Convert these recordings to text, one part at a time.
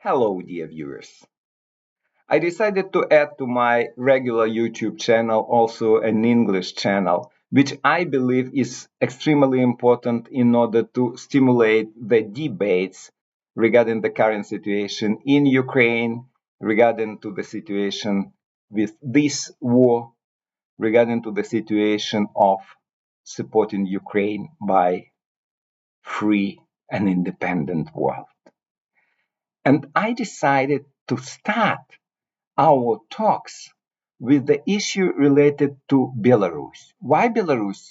Hello, dear viewers. I decided to add to my regular YouTube channel also an English channel, which I believe is extremely important in order to stimulate the debates regarding the current situation in Ukraine, regarding to the situation with this war, regarding to the situation of supporting Ukraine by free and independent world. And I decided to start our talks with the issue related to Belarus. Why Belarus?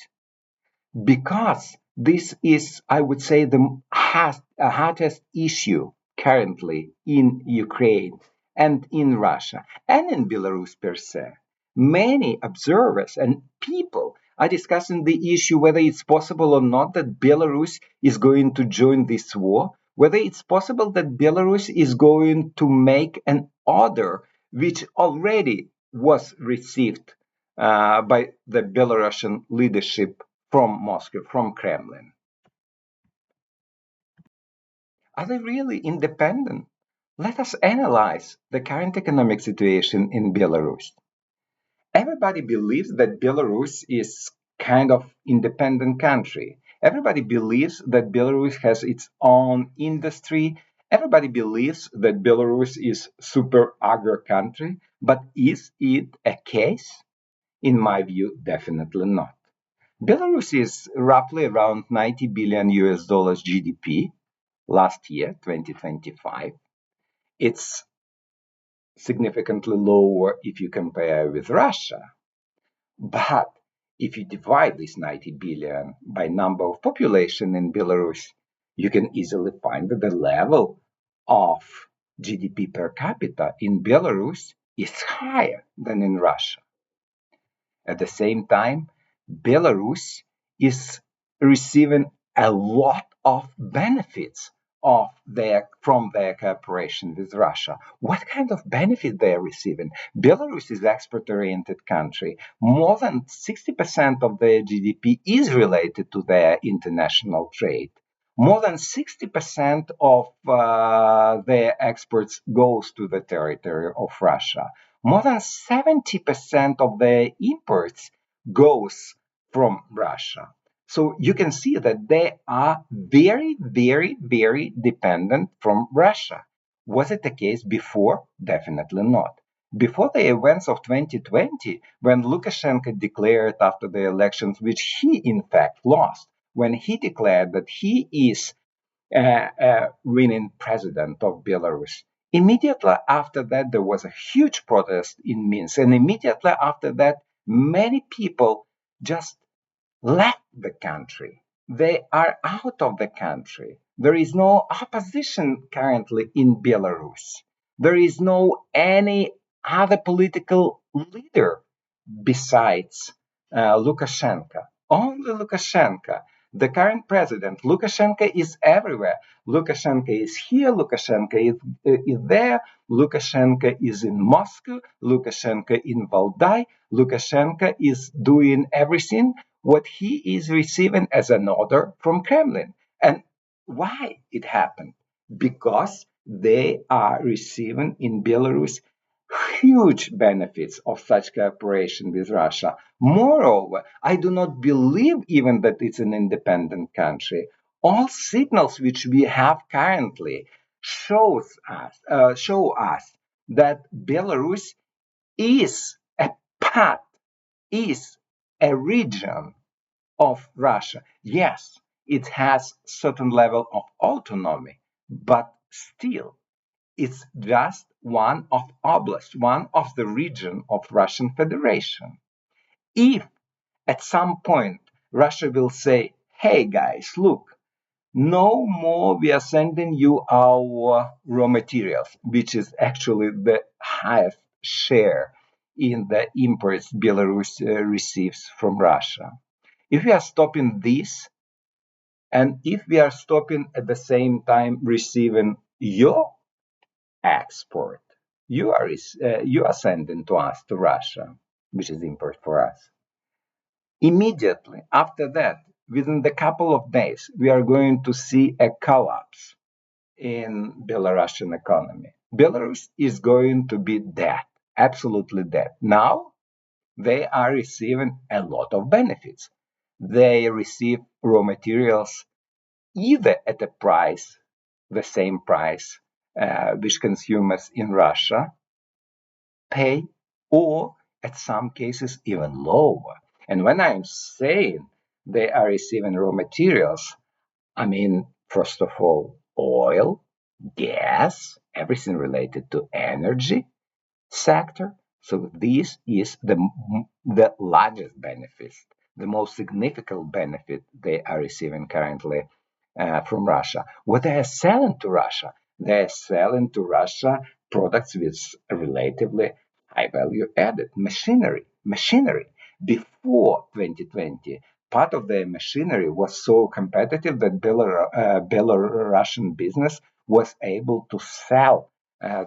Because this is, I would say, the hottest issue currently in Ukraine and in Russia and in Belarus per se. Many observers and people are discussing the issue whether it's possible or not that Belarus is going to join this war, whether it's possible that Belarus is going to make an order which already was received by the Belarusian leadership from Moscow, from Kremlin. Are they really independent? Let us analyze the current economic situation in Belarus. Everybody believes that Belarus is kind of independent country. Everybody believes that Belarus has its own industry. Everybody believes that Belarus is super agro country. But is it a case? In my view, definitely not. Belarus is roughly around 90 billion US dollars GDP last year, 2025. It's significantly lower if you compare with Russia. But if you divide this 90 billion by number of population in Belarus, you can easily find that the level of GDP per capita in Belarus is higher than in Russia. At the same time, Belarus is receiving a lot of benefits from their cooperation with Russia. What kind of benefit they are receiving? Belarus is export-oriented country. More than 60% of their GDP is related to their international trade. More than 60% of their exports goes to the territory of Russia. More than 70% of their imports goes from Russia. So you can see that they are very, very, very dependent from Russia. Was it the case before? Definitely not. Before the events of 2020, when Lukashenko declared after the elections, which he in fact lost, when he declared that he is winning president of Belarus. Immediately after that, there was a huge protest in Minsk, and immediately after that, many people just left the country. They are out of the country. There is no opposition currently in Belarus. There is no any other political leader besides Lukashenko. Only Lukashenko. The current president, Lukashenko, is everywhere. Lukashenko is here, Lukashenko is there, Lukashenko is in Moscow, Lukashenko in Valdai, Lukashenko is doing everything what he is receiving as an order from Kremlin. And why it happened? Because they are receiving in Belarus huge benefits of such cooperation with Russia. Moreover, I do not believe even that it's an independent country. All signals which we have currently show us that Belarus is a part, is a region of Russia. Yes, it has certain level of autonomy, but still it's just one of oblast, one of the region of Russian Federation. If at some point Russia will say, hey guys, look, no more we are sending you our raw materials, which is actually the highest share in the imports Belarus receives from Russia. If we are stopping this, and if we are stopping at the same time receiving your export, you are sending to us to Russia, which is import for us. Immediately after that, within the couple of days, we are going to see a collapse in Belarusian economy. Belarus is going to be dead, absolutely dead. Now they are receiving a lot of benefits. They receive raw materials either at a price, the same price which consumers in Russia pay, or at some cases even lower. And when I'm saying they are receiving raw materials, I mean, first of all, oil, gas, everything related to energy sector. So this is the largest benefit, the most significant benefit they are receiving currently from Russia. What they are selling to Russia, they are selling to Russia products with relatively high value added machinery. Before 2020, part of their machinery was so competitive that Belarusian business was able to sell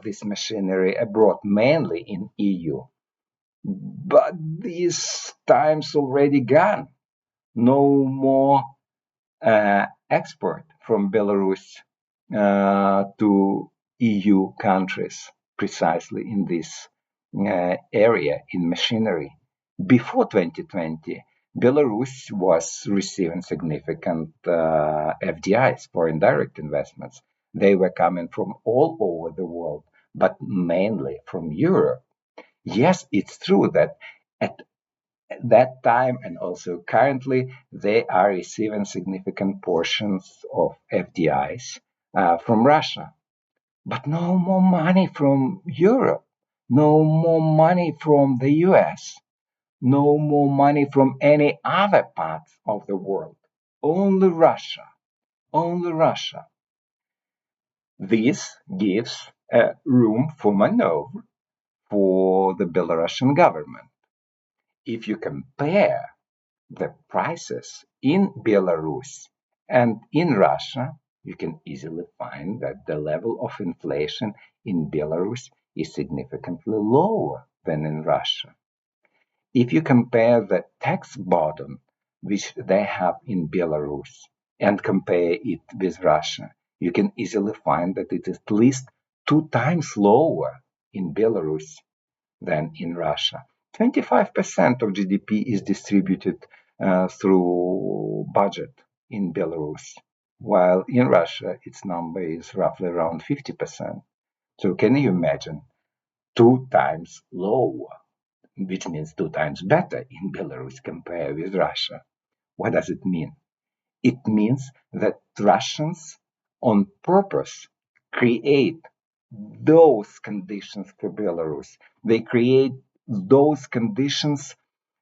this machinery abroad, mainly in EU. But these times already gone. No more export from Belarus to EU countries, precisely in this area in machinery. Before 2020, Belarus was receiving significant FDIs, foreign direct investments. They were coming from all over the world, but mainly from Europe. Yes, it's true that at that time and also currently, they are receiving significant portions of FDIs from Russia. But no more money from Europe, no more money from the US, no more money from any other parts of the world. Only Russia, only Russia. This gives room for maneuver for the Belarusian government. If you compare the prices in Belarus and in Russia, you can easily find that the level of inflation in Belarus is significantly lower than in Russia. If you compare the tax burden which they have in Belarus and compare it with Russia, you can easily find that it is at least 2 times lower in Belarus than in Russia. 25% of GDP is distributed through budget in Belarus, while in Russia its number is roughly around 50%. So can you imagine 2 times lower, which means 2 times better in Belarus compared with Russia? What does it mean? It means that Russians on purpose create those conditions for Belarus. They create those conditions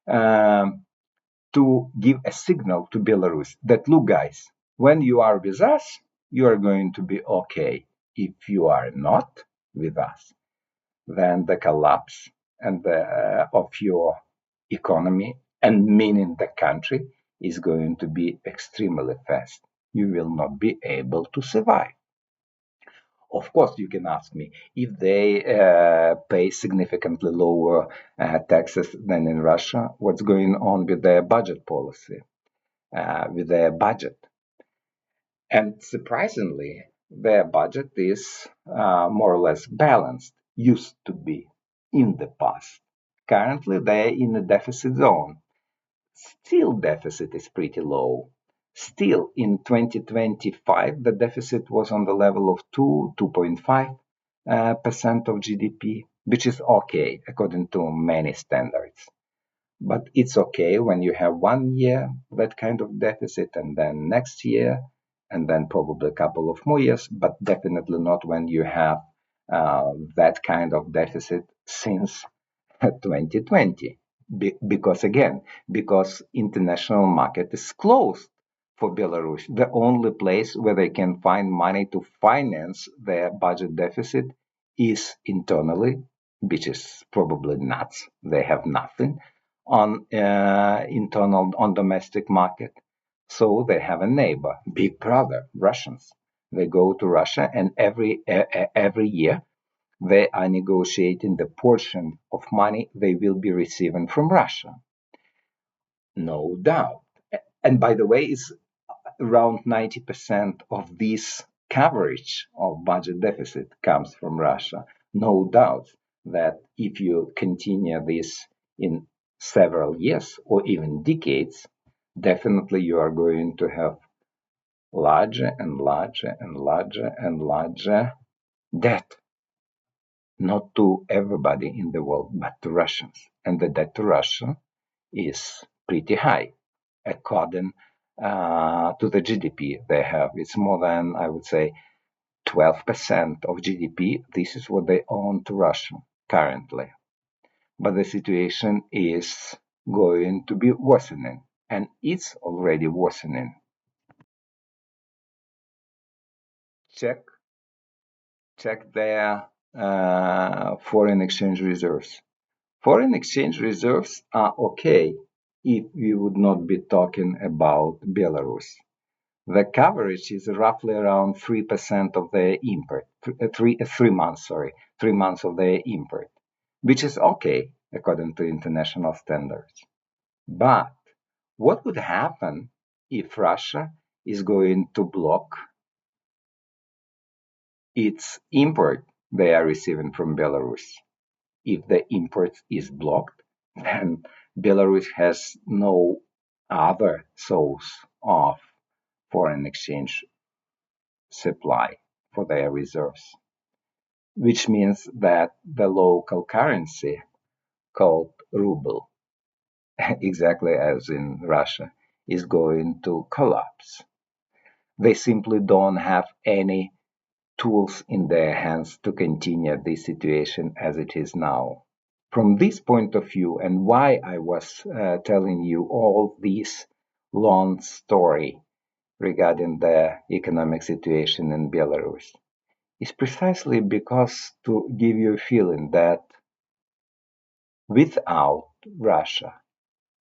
to give a signal to Belarus that, look, guys, when you are with us, you are going to be okay. If you are not with us, then the collapse of your economy and meaning the country is going to be extremely fast. You will not be able to survive. Of course, you can ask me if they pay significantly lower taxes than in Russia, what's going on with their budget policy, with their budget. And surprisingly, their budget is more or less balanced, used to be in the past. Currently, they're in a deficit zone. Still, deficit is pretty low. Still, in 2025, the deficit was on the level of 2.5% of GDP, which is okay according to many standards. But it's okay when you have 1 year that kind of deficit, and then next year, and then probably a couple of more years, but definitely not when you have that kind of deficit since 2020. Because international market is closed for Belarus. The only place where they can find money to finance their budget deficit is internally, which is probably nuts. They have nothing on internal on domestic market. So they have a neighbor, big brother, Russians. They go to Russia, and every year they are negotiating the portion of money they will be receiving from Russia. No doubt. And by the way, it's around 90% of this coverage of budget deficit comes from Russia. No doubt that if you continue this in several years or even decades, definitely you are going to have larger and larger and larger and larger debt, not to everybody in the world, but to Russians. And the debt to Russia is pretty high according to the GDP they have. It's more than, I would say, 12% of GDP. This is what they own to Russia currently. But the situation is going to be worsening, and it's already worsening. Check, check their foreign exchange reserves. Foreign exchange reserves are okay if we would not be talking about Belarus. The coverage is roughly around 3% of their import, 3 months, 3 months of their import, which is okay according to international standards. But what would happen if Russia is going to block its import they are receiving from Belarus? If the import is blocked, then Belarus has no other source of foreign exchange supply for their reserves, which means that the local currency called ruble, exactly as in Russia, is going to collapse. They simply don't have any tools in their hands to continue this situation as it is now. From this point of view, and why I was telling you all this long story regarding the economic situation in Belarus, is precisely because to give you a feeling that without Russia,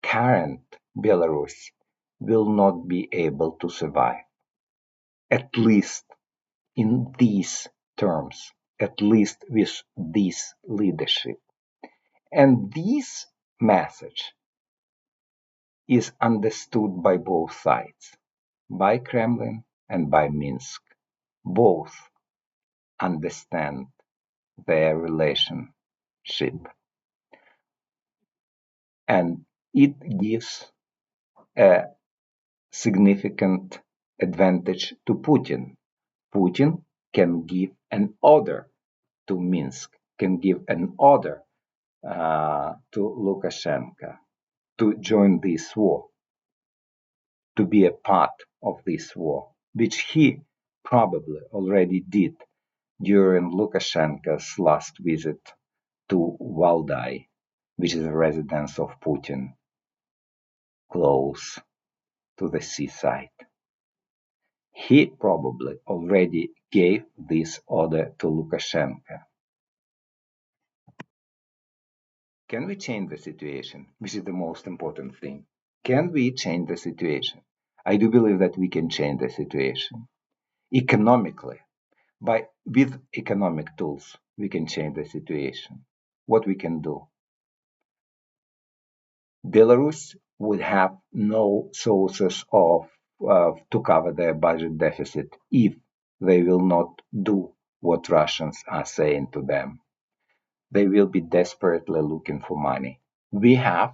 current Belarus will not be able to survive, at least in these terms, at least with this leadership. And this message is understood by both sides, by Kremlin and by Minsk. Both understand their relationship. And it gives a significant advantage to Putin. Putin can give an order to Minsk, can give an order to Lukashenko to join this war, to be a part of this war, which he probably already did during Lukashenko's last visit to Valdai, which is a residence of Putin, close to the seaside. He probably already gave this order to Lukashenko. Can we change the situation? Which is the most important thing. Can we change the situation? I do believe that we can change the situation. Economically, with economic tools, we can change the situation. What we can do? Belarus would have no sources of to cover their budget deficit if they will not do what Russians are saying to them. They will be desperately looking for money. We have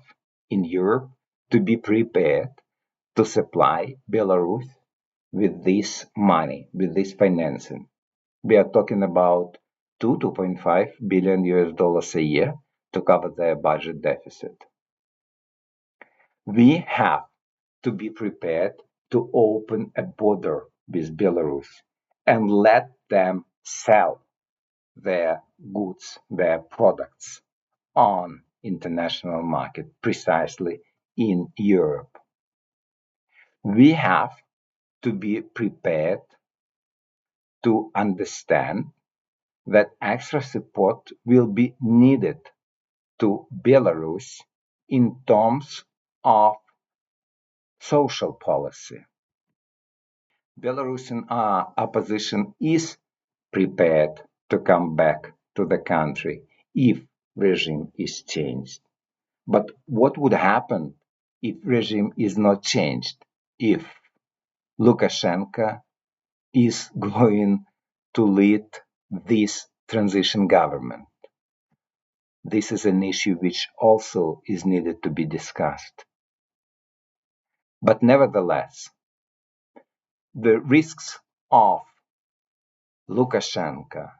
in Europe to be prepared to supply Belarus with this money, with this financing. We are talking about 2.5 billion US dollars a year to cover their budget deficit. We have to be prepared to open a border with Belarus and let them sell their goods, their products on international market, precisely in Europe. We have to be prepared to understand that extra support will be needed to Belarus in terms of social policy. Belarusian opposition is prepared to come back to the country if regime is changed. But what would happen if regime is not changed? If Lukashenko is going to lead this transition government. This is an issue which also is needed to be discussed. But nevertheless, the risks of Lukashenko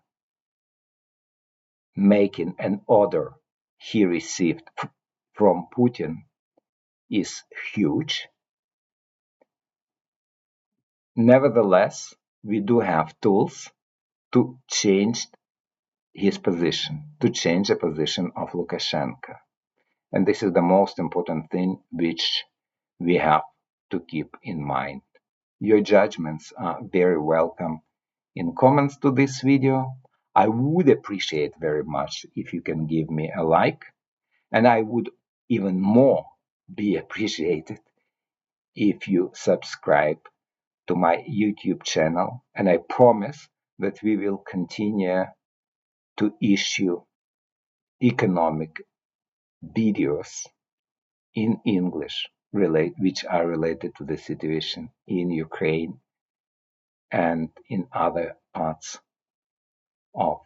making an order he received from Putin is huge. Nevertheless, we do have tools to change his position, to change the position of Lukashenko. And this is the most important thing which we have to keep in mind. Your judgments are very welcome in comments to this video. I would appreciate very much if you can give me a like, and I would even more be appreciated if you subscribe to my YouTube channel, and I promise that we will continue to issue economic videos in English which are related to the situation in Ukraine and in other parts of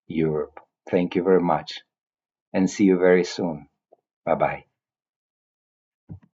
Europe. Thank you very much and see you very soon. Bye bye.